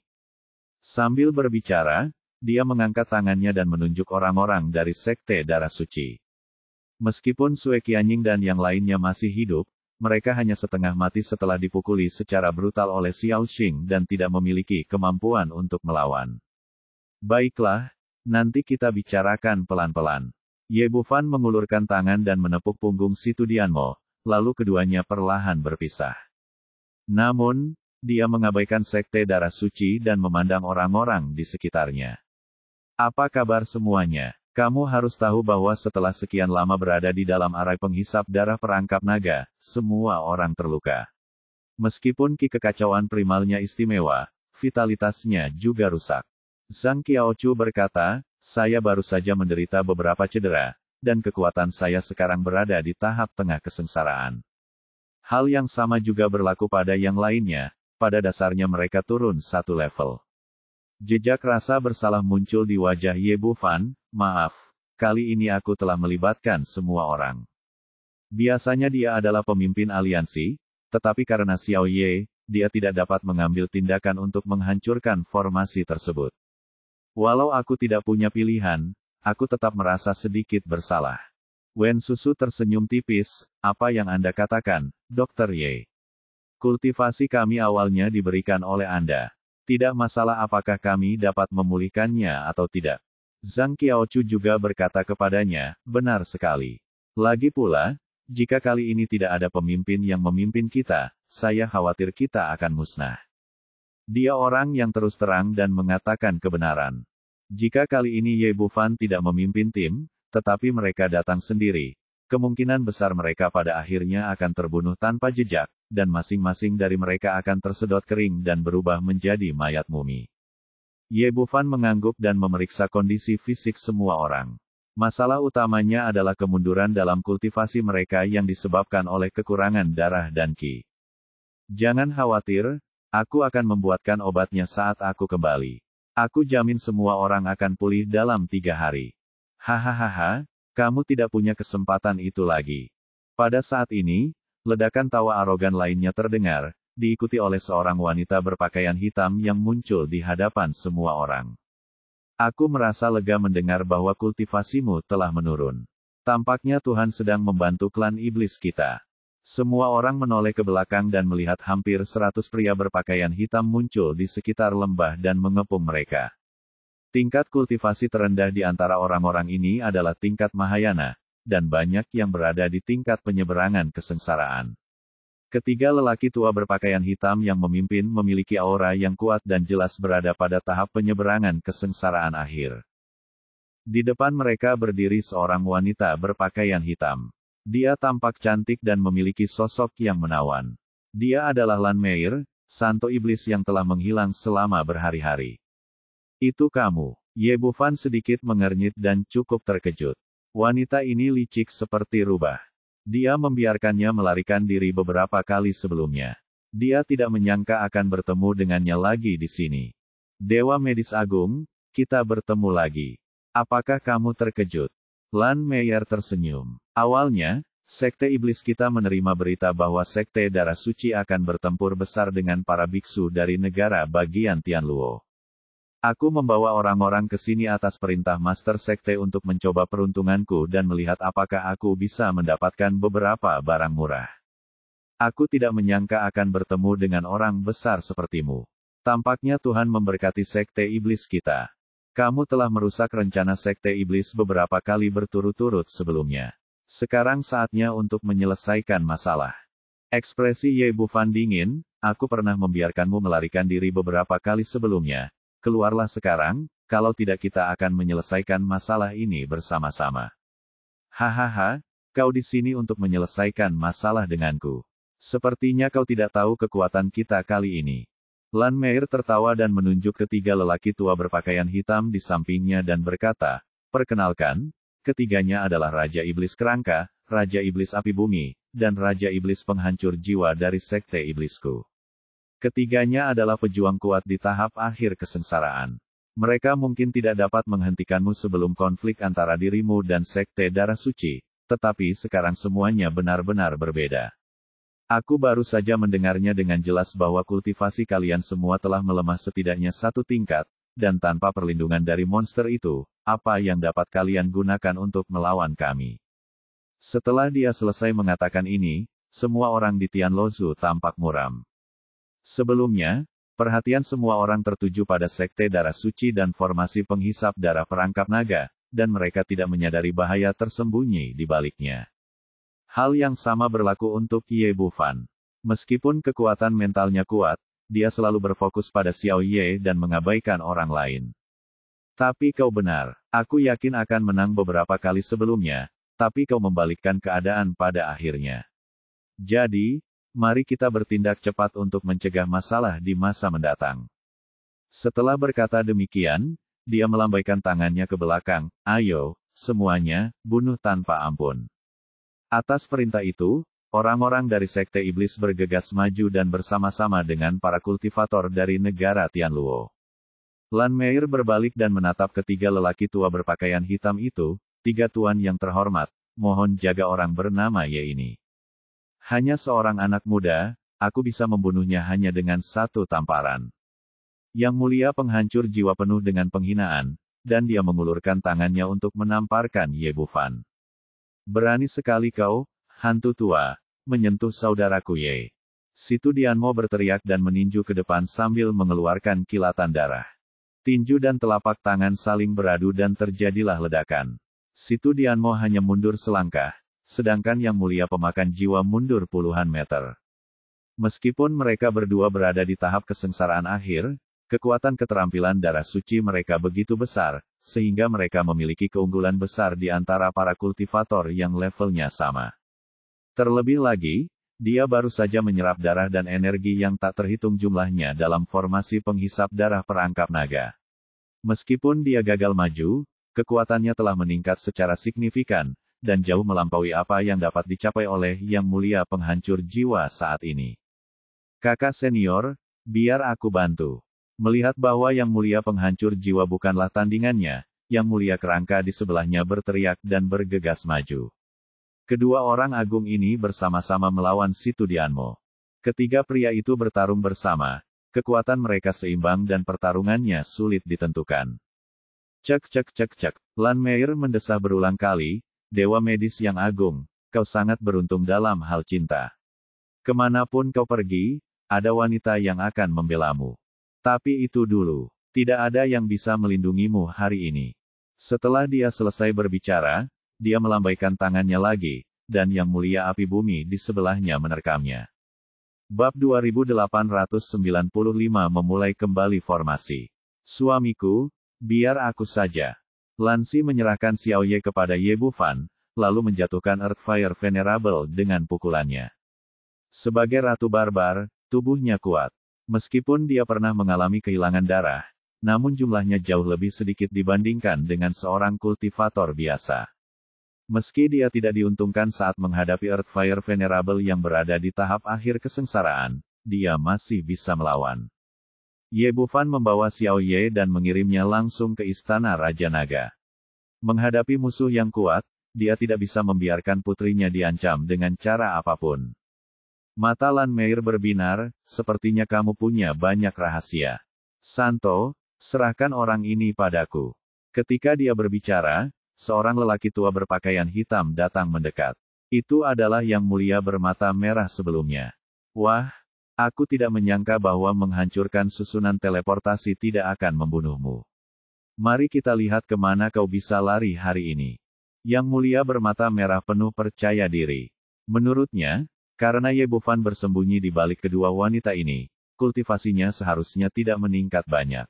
Sambil berbicara, dia mengangkat tangannya dan menunjuk orang-orang dari Sekte Darah Suci. Meskipun Sue Qianying dan yang lainnya masih hidup, mereka hanya setengah mati setelah dipukuli secara brutal oleh Xiao Xing dan tidak memiliki kemampuan untuk melawan. Baiklah, nanti kita bicarakan pelan-pelan. Ye Bufan mengulurkan tangan dan menepuk punggung si Tu Dianmo, lalu keduanya perlahan berpisah. Namun, dia mengabaikan Sekte Darah Suci dan memandang orang-orang di sekitarnya. Apa kabar semuanya? Kamu harus tahu bahwa setelah sekian lama berada di dalam arai penghisap darah perangkap naga, semua orang terluka. Meskipun ki kekacauan primalnya istimewa, vitalitasnya juga rusak. Zhang Qiaochu berkata, saya baru saja menderita beberapa cedera, dan kekuatan saya sekarang berada di tahap tengah kesengsaraan. Hal yang sama juga berlaku pada yang lainnya, pada dasarnya mereka turun satu level. Jejak rasa bersalah muncul di wajah Ye Bufan, maaf, kali ini aku telah melibatkan semua orang. Biasanya dia adalah pemimpin aliansi, tetapi karena Xiao Ye, dia tidak dapat mengambil tindakan untuk menghancurkan formasi tersebut. Walau aku tidak punya pilihan, aku tetap merasa sedikit bersalah. Wen Susu tersenyum tipis, apa yang Anda katakan, Dr. Ye? Kultivasi kami awalnya diberikan oleh Anda. Tidak masalah apakah kami dapat memulihkannya atau tidak. Zhang Qiaochu juga berkata kepadanya, benar sekali. Lagi pula, jika kali ini tidak ada pemimpin yang memimpin kita, saya khawatir kita akan musnah. Dia orang yang terus terang dan mengatakan kebenaran. Jika kali ini Ye Bufan tidak memimpin tim, tetapi mereka datang sendiri, kemungkinan besar mereka pada akhirnya akan terbunuh tanpa jejak, dan masing-masing dari mereka akan tersedot kering dan berubah menjadi mayat mumi. Ye Bufan mengangguk dan memeriksa kondisi fisik semua orang. Masalah utamanya adalah kemunduran dalam kultivasi mereka yang disebabkan oleh kekurangan darah dan qi. Jangan khawatir, aku akan membuatkan obatnya saat aku kembali. Aku jamin semua orang akan pulih dalam 3 hari. Hahaha, kamu tidak punya kesempatan itu lagi. Pada saat ini, ledakan tawa arogan lainnya terdengar, diikuti oleh seorang wanita berpakaian hitam yang muncul di hadapan semua orang. Aku merasa lega mendengar bahwa kultivasimu telah menurun. Tampaknya Tuhan sedang membantu klan iblis kita. Semua orang menoleh ke belakang dan melihat hampir 100 pria berpakaian hitam muncul di sekitar lembah dan mengepung mereka. Tingkat kultivasi terendah di antara orang-orang ini adalah tingkat Mahayana, dan banyak yang berada di tingkat penyeberangan kesengsaraan. Ketiga lelaki tua berpakaian hitam yang memimpin memiliki aura yang kuat dan jelas berada pada tahap penyeberangan kesengsaraan akhir. Di depan mereka berdiri seorang wanita berpakaian hitam. Dia tampak cantik dan memiliki sosok yang menawan. Dia adalah Lan Meir, santo iblis yang telah menghilang selama berhari-hari. Itu kamu. Ye Bufan sedikit mengernyit dan cukup terkejut. Wanita ini licik seperti rubah. Dia membiarkannya melarikan diri beberapa kali sebelumnya. Dia tidak menyangka akan bertemu dengannya lagi di sini. Dewa Medis Agung, kita bertemu lagi. Apakah kamu terkejut? Lan Meir tersenyum. Awalnya, Sekte Iblis kita menerima berita bahwa Sekte Darah Suci akan bertempur besar dengan para biksu dari negara bagian Tianluo. Aku membawa orang-orang ke sini atas perintah Master Sekte untuk mencoba peruntunganku dan melihat apakah aku bisa mendapatkan beberapa barang murah. Aku tidak menyangka akan bertemu dengan orang besar sepertimu. Tampaknya Tuhan memberkati Sekte Iblis kita. Kamu telah merusak rencana Sekte Iblis beberapa kali berturut-turut sebelumnya. Sekarang saatnya untuk menyelesaikan masalah. Ekspresi Ye Bufan dingin, aku pernah membiarkanmu melarikan diri beberapa kali sebelumnya. Keluarlah sekarang, kalau tidak kita akan menyelesaikan masalah ini bersama-sama. Hahaha, kau di sini untuk menyelesaikan masalah denganku. Sepertinya kau tidak tahu kekuatan kita kali ini. Lan Meir tertawa dan menunjuk ketiga lelaki tua berpakaian hitam di sampingnya dan berkata, "Perkenalkan, ketiganya adalah Raja Iblis Kerangka, Raja Iblis Api Bumi, dan Raja Iblis Penghancur Jiwa dari Sekte Iblisku. Ketiganya adalah pejuang kuat di tahap akhir kesengsaraan. Mereka mungkin tidak dapat menghentikanmu sebelum konflik antara dirimu dan Sekte Darah Suci, tetapi sekarang semuanya benar-benar berbeda. Aku baru saja mendengarnya dengan jelas bahwa kultivasi kalian semua telah melemah setidaknya 1 tingkat, dan tanpa perlindungan dari monster itu, apa yang dapat kalian gunakan untuk melawan kami?" Setelah dia selesai mengatakan ini, semua orang di Tianlozu tampak muram. Sebelumnya, perhatian semua orang tertuju pada Sekte Darah Suci dan formasi penghisap darah perangkap naga, dan mereka tidak menyadari bahaya tersembunyi di baliknya. Hal yang sama berlaku untuk Ye Bufan. Meskipun kekuatan mentalnya kuat, dia selalu berfokus pada Xiao Ye dan mengabaikan orang lain. Tapi kau benar, aku yakin akan menang beberapa kali sebelumnya, tapi kau membalikkan keadaan pada akhirnya. Jadi, mari kita bertindak cepat untuk mencegah masalah di masa mendatang. Setelah berkata demikian, dia melambaikan tangannya ke belakang, "Ayo, semuanya, bunuh tanpa ampun." Atas perintah itu, orang-orang dari Sekte Iblis bergegas maju dan bersama-sama dengan para kultivator dari negara Tianluo. Lan Meir berbalik dan menatap ketiga lelaki tua berpakaian hitam itu, "Tiga tuan yang terhormat, mohon jaga orang bernama Ye ini. Hanya seorang anak muda, aku bisa membunuhnya hanya dengan 1 tamparan." Yang Mulia Penghancur Jiwa penuh dengan penghinaan, dan dia mengulurkan tangannya untuk menamparkan Ye Bufan. "Berani sekali kau, hantu tua, menyentuh saudaraku Ye." Situ Dianmo berteriak dan meninju ke depan sambil mengeluarkan kilatan darah. Tinju dan telapak tangan saling beradu dan terjadilah ledakan. Situ Dianmo hanya mundur selangkah, sedangkan Yang Mulia Pemakan Jiwa mundur puluhan meter. Meskipun mereka berdua berada di tahap kesengsaraan akhir, kekuatan keterampilan darah suci mereka begitu besar, sehingga mereka memiliki keunggulan besar di antara para kultivator yang levelnya sama. Terlebih lagi, dia baru saja menyerap darah dan energi yang tak terhitung jumlahnya dalam formasi penghisap darah perangkap naga. Meskipun dia gagal maju, kekuatannya telah meningkat secara signifikan, dan jauh melampaui apa yang dapat dicapai oleh Yang Mulia Penghancur Jiwa saat ini. "Kakak senior, biar aku bantu." Melihat bahwa Yang Mulia Penghancur Jiwa bukanlah tandingannya, Yang Mulia Kerangka di sebelahnya berteriak dan bergegas maju. Kedua orang agung ini bersama-sama melawan Situ Dianmo. Ketiga pria itu bertarung bersama, kekuatan mereka seimbang dan pertarungannya sulit ditentukan. "Cek cek cek cek," Lan Meir mendesah berulang kali, "Dewa medis yang agung, kau sangat beruntung dalam hal cinta. Kemanapun kau pergi, ada wanita yang akan membelamu. Tapi itu dulu, tidak ada yang bisa melindungimu hari ini." Setelah dia selesai berbicara, dia melambaikan tangannya lagi, dan Yang Mulia Api Bumi di sebelahnya menerkamnya. Bab 2895 memulai kembali formasi. "Suamiku, biar aku saja." Lansi menyerahkan Xiao Ye kepada Ye Bufan, lalu menjatuhkan Earthfire Venerable dengan pukulannya. Sebagai Ratu Barbar, tubuhnya kuat. Meskipun dia pernah mengalami kehilangan darah, namun jumlahnya jauh lebih sedikit dibandingkan dengan seorang kultivator biasa. Meski dia tidak diuntungkan saat menghadapi Earthfire Venerable yang berada di tahap akhir kesengsaraan, dia masih bisa melawan. Ye Bufan membawa Xiao Ye dan mengirimnya langsung ke Istana Raja Naga. Menghadapi musuh yang kuat, dia tidak bisa membiarkan putrinya diancam dengan cara apapun. Mata Lan Meir berbinar, "Sepertinya kamu punya banyak rahasia. Santo, Serahkan orang ini padaku. Ketika dia berbicara, seorang lelaki tua berpakaian hitam datang mendekat. Itu adalah Yang Mulia bermata merah sebelumnya. Wah, aku tidak menyangka bahwa menghancurkan susunan teleportasi tidak akan membunuhmu. Mari kita lihat kemana kau bisa lari hari ini. Yang Mulia bermata merah penuh percaya diri. Menurutnya, karena Ye Bufan bersembunyi di balik kedua wanita ini, kultivasinya seharusnya tidak meningkat banyak.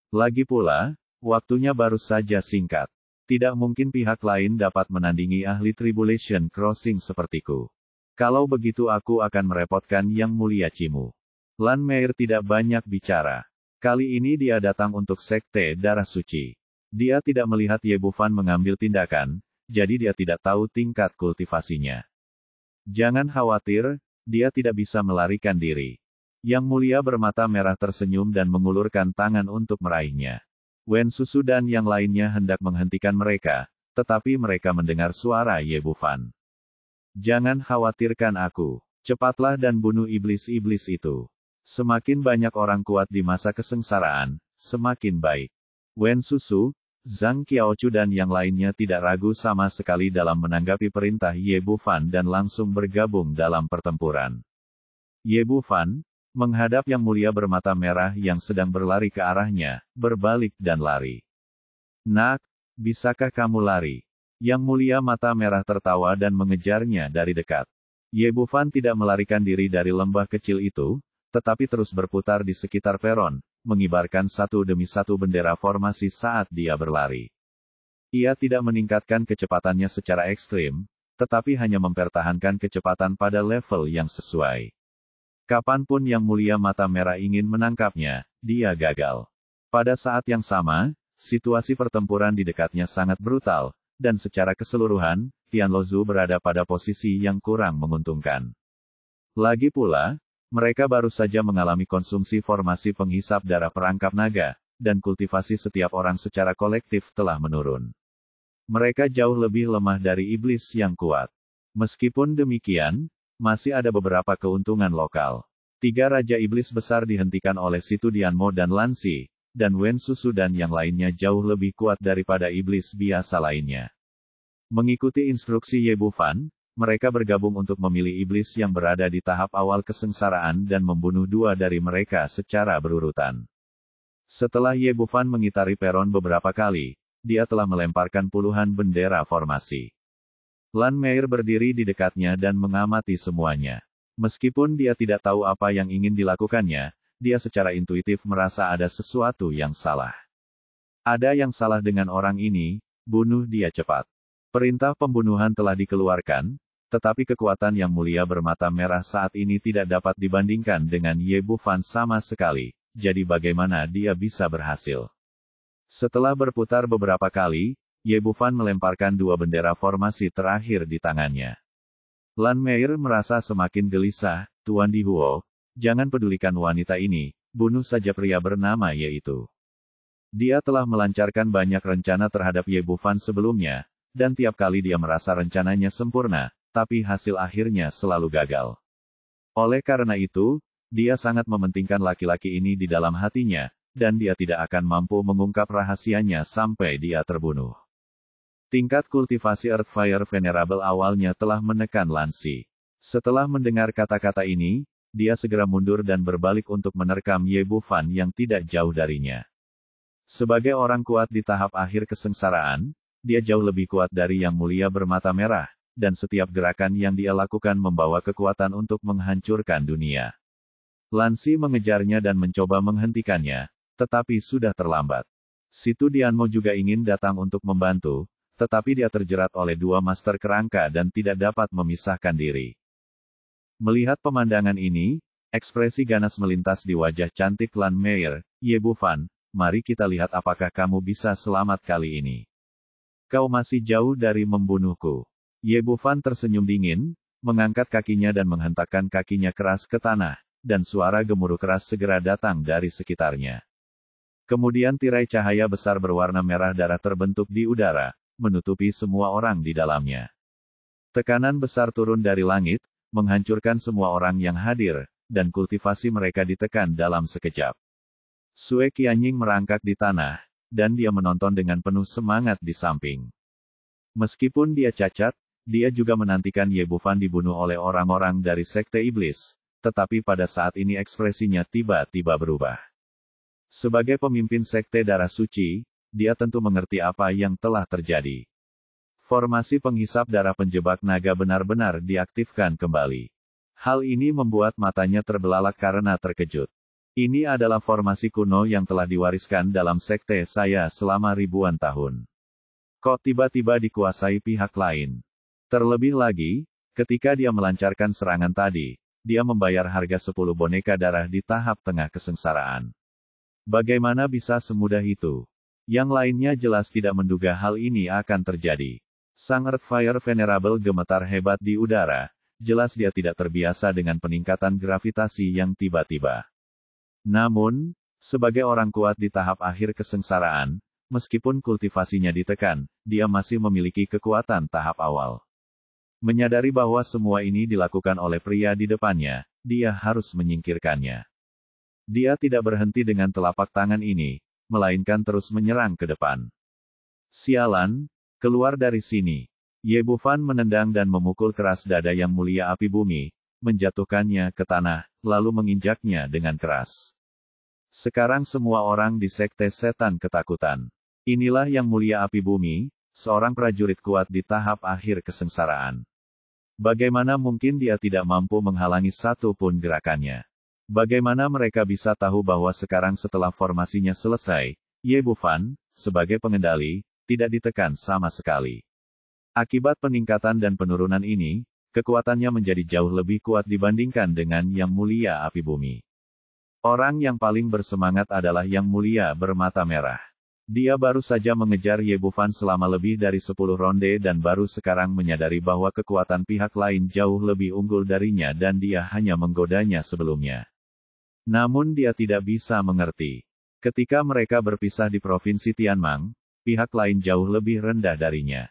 Lagi pula, waktunya baru saja singkat. Tidak mungkin pihak lain dapat menandingi ahli Tribulation Crossing sepertiku. Kalau begitu aku akan merepotkan Yang Mulia Cimu. Lan Meir tidak banyak bicara. Kali ini dia datang untuk Sekte Darah Suci. Dia tidak melihat Ye Bufan mengambil tindakan, jadi dia tidak tahu tingkat kultivasinya. Jangan khawatir, dia tidak bisa melarikan diri. Yang Mulia bermata merah tersenyum dan mengulurkan tangan untuk meraihnya. Wen Susu dan yang lainnya hendak menghentikan mereka, tetapi mereka mendengar suara Ye Bufan. Jangan khawatirkan aku. Cepatlah dan bunuh iblis-iblis itu. Semakin banyak orang kuat di masa kesengsaraan, semakin baik. Wen Susu, Zhang Qiaochu dan yang lainnya tidak ragu sama sekali dalam menanggapi perintah Ye Bufan dan langsung bergabung dalam pertempuran. Ye Bufan menghadap Yang Mulia bermata merah yang sedang berlari ke arahnya, berbalik dan lari. Nak, bisakah kamu lari? Yang Mulia mata merah tertawa dan mengejarnya dari dekat. Ye Bufan tidak melarikan diri dari lembah kecil itu, tetapi terus berputar di sekitar peron, mengibarkan satu demi satu bendera formasi saat dia berlari. Ia tidak meningkatkan kecepatannya secara ekstrim, tetapi hanya mempertahankan kecepatan pada level yang sesuai. Kapanpun Yang Mulia mata merah ingin menangkapnya, dia gagal. Pada saat yang sama, situasi pertempuran di dekatnya sangat brutal, dan secara keseluruhan, Tianluozu berada pada posisi yang kurang menguntungkan. Lagi pula, mereka baru saja mengalami konsumsi formasi penghisap darah perangkap naga, dan kultivasi setiap orang secara kolektif telah menurun. Mereka jauh lebih lemah dari iblis yang kuat. Meskipun demikian, masih ada beberapa keuntungan lokal. 3 Raja Iblis besar dihentikan oleh Situ Dianmo dan Lansi, dan Wen Susu dan yang lainnya jauh lebih kuat daripada iblis biasa lainnya. Mengikuti instruksi Ye Bufan, mereka bergabung untuk memilih iblis yang berada di tahap awal kesengsaraan dan membunuh 2 dari mereka secara berurutan. Setelah Ye Bufan mengitari peron beberapa kali, dia telah melemparkan puluhan bendera formasi. Lan Meir berdiri di dekatnya dan mengamati semuanya. Meskipun dia tidak tahu apa yang ingin dilakukannya, dia secara intuitif merasa ada sesuatu yang salah. Ada yang salah dengan orang ini, bunuh dia cepat. Perintah pembunuhan telah dikeluarkan, tetapi kekuatan Yang Mulia bermata merah saat ini tidak dapat dibandingkan dengan Ye Bufan sama sekali, jadi bagaimana dia bisa berhasil? Setelah berputar beberapa kali, Ye Bufan melemparkan 2 bendera formasi terakhir di tangannya. Lan Meir merasa semakin gelisah, Tuan Di Huo, jangan pedulikan wanita ini, bunuh saja pria bernama Ye itu. Dia telah melancarkan banyak rencana terhadap Ye Bufan sebelumnya, dan tiap kali dia merasa rencananya sempurna, tapi hasil akhirnya selalu gagal. Oleh karena itu, dia sangat mementingkan laki-laki ini di dalam hatinya, dan dia tidak akan mampu mengungkap rahasianya sampai dia terbunuh. Tingkat kultivasi Earthfire Venerable awalnya telah menekan Lansi. Setelah mendengar kata-kata ini, dia segera mundur dan berbalik untuk menerkam Ye Bufan yang tidak jauh darinya. Sebagai orang kuat di tahap akhir kesengsaraan, dia jauh lebih kuat dari Yang Mulia bermata merah, dan setiap gerakan yang dia lakukan membawa kekuatan untuk menghancurkan dunia. Lansi mengejarnya dan mencoba menghentikannya, tetapi sudah terlambat. Situ Dianmo juga ingin datang untuk membantu, tetapi dia terjerat oleh 2 master kerangka dan tidak dapat memisahkan diri. Melihat pemandangan ini, ekspresi ganas melintas di wajah cantik Lan Meir. Ye Bufan, mari kita lihat apakah kamu bisa selamat kali ini. Kau masih jauh dari membunuhku. Ye Bufan tersenyum dingin, mengangkat kakinya dan menghentakkan kakinya keras ke tanah, dan suara gemuruh keras segera datang dari sekitarnya. Kemudian tirai cahaya besar berwarna merah darah terbentuk di udara, menutupi semua orang di dalamnya. Tekanan besar turun dari langit, menghancurkan semua orang yang hadir, dan kultivasi mereka ditekan dalam sekejap. Sue Qianying merangkak di tanah, dan dia menonton dengan penuh semangat di samping. Meskipun dia cacat, dia juga menantikan Ye Bufan dibunuh oleh orang-orang dari Sekte Iblis, tetapi pada saat ini ekspresinya tiba-tiba berubah. Sebagai pemimpin Sekte Darah Suci, dia tentu mengerti apa yang telah terjadi. Formasi penghisap darah penjebak naga benar-benar diaktifkan kembali. Hal ini membuat matanya terbelalak karena terkejut. Ini adalah formasi kuno yang telah diwariskan dalam sekte saya selama ribuan tahun. Kok tiba-tiba dikuasai pihak lain? Terlebih lagi, ketika dia melancarkan serangan tadi, dia membayar harga 10 boneka darah di tahap tengah kesengsaraan. Bagaimana bisa semudah itu? Yang lainnya jelas tidak menduga hal ini akan terjadi. Sang Earthfire Venerable gemetar hebat di udara, jelas dia tidak terbiasa dengan peningkatan gravitasi yang tiba-tiba. Namun, sebagai orang kuat di tahap akhir kesengsaraan, meskipun kultivasinya ditekan, dia masih memiliki kekuatan tahap awal. Menyadari bahwa semua ini dilakukan oleh pria di depannya, dia harus menyingkirkannya. Dia tidak berhenti dengan telapak tangan ini, melainkan terus menyerang ke depan. Sialan, keluar dari sini. Ye Bufan menendang dan memukul keras dada yang mulia api bumi, menjatuhkannya ke tanah, lalu menginjaknya dengan keras. Sekarang semua orang di Sekte Setan ketakutan. Inilah yang mulia api bumi, seorang prajurit kuat di tahap akhir kesengsaraan. Bagaimana mungkin dia tidak mampu menghalangi satu pun gerakannya? Bagaimana mereka bisa tahu bahwa sekarang setelah formasinya selesai, Ye Bufan, sebagai pengendali, tidak ditekan sama sekali? Akibat peningkatan dan penurunan ini, kekuatannya menjadi jauh lebih kuat dibandingkan dengan yang mulia api bumi. Orang yang paling bersemangat adalah yang mulia bermata merah. Dia baru saja mengejar Ye Bufan selama lebih dari 10 ronde dan baru sekarang menyadari bahwa kekuatan pihak lain jauh lebih unggul darinya dan dia hanya menggodanya sebelumnya. Namun dia tidak bisa mengerti. Ketika mereka berpisah di Provinsi Tianmang, pihak lain jauh lebih rendah darinya.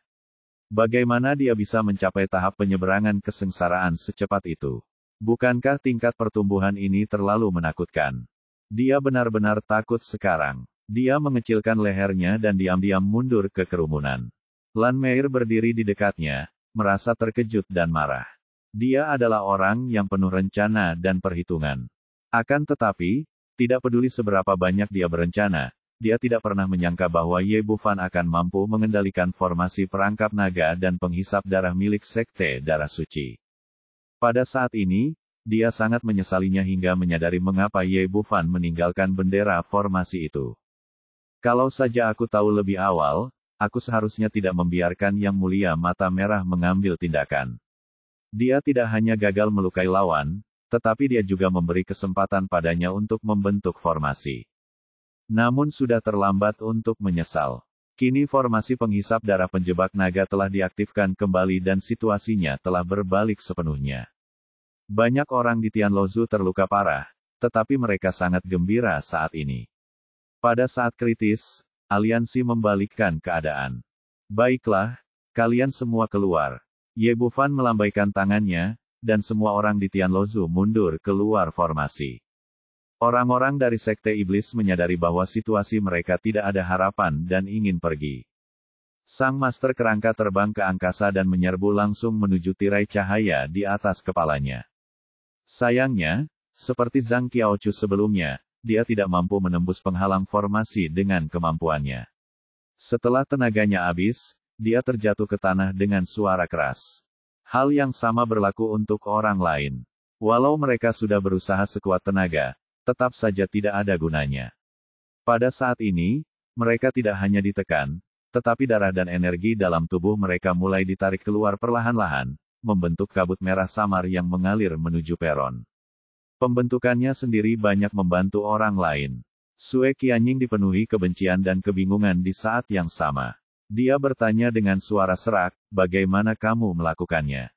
Bagaimana dia bisa mencapai tahap penyeberangan kesengsaraan secepat itu? Bukankah tingkat pertumbuhan ini terlalu menakutkan? Dia benar-benar takut sekarang. Dia mengecilkan lehernya dan diam-diam mundur ke kerumunan. Lan Meir berdiri di dekatnya, merasa terkejut dan marah. Dia adalah orang yang penuh rencana dan perhitungan. Akan tetapi, tidak peduli seberapa banyak dia berencana, dia tidak pernah menyangka bahwa Ye Bufan akan mampu mengendalikan formasi perangkap naga dan penghisap darah milik Sekte Darah Suci. Pada saat ini, dia sangat menyesalinya hingga menyadari mengapa Ye Bufan meninggalkan bendera formasi itu. Kalau saja aku tahu lebih awal, aku seharusnya tidak membiarkan Yang Mulia Mata Merah mengambil tindakan. Dia tidak hanya gagal melukai lawan, tetapi dia juga memberi kesempatan padanya untuk membentuk formasi. Namun sudah terlambat untuk menyesal. Kini formasi penghisap darah penjebak naga telah diaktifkan kembali dan situasinya telah berbalik sepenuhnya. Banyak orang di Tianlozu terluka parah, tetapi mereka sangat gembira saat ini. Pada saat kritis, aliansi membalikkan keadaan. Baiklah, kalian semua keluar. Ye Bufan melambaikan tangannya, dan semua orang di Tianlozu mundur keluar formasi. Orang-orang dari Sekte Iblis menyadari bahwa situasi mereka tidak ada harapan dan ingin pergi. Sang Master Kerangka terbang ke angkasa dan menyerbu langsung menuju tirai cahaya di atas kepalanya. Sayangnya, seperti Zhang Qiaochu sebelumnya, dia tidak mampu menembus penghalang formasi dengan kemampuannya. Setelah tenaganya habis, dia terjatuh ke tanah dengan suara keras. Hal yang sama berlaku untuk orang lain. Walau mereka sudah berusaha sekuat tenaga, tetap saja tidak ada gunanya. Pada saat ini, mereka tidak hanya ditekan, tetapi darah dan energi dalam tubuh mereka mulai ditarik keluar perlahan-lahan, membentuk kabut merah samar yang mengalir menuju peron. Pembentukannya sendiri banyak membantu orang lain. Sue Qianying dipenuhi kebencian dan kebingungan di saat yang sama. Dia bertanya dengan suara serak, bagaimana kamu melakukannya?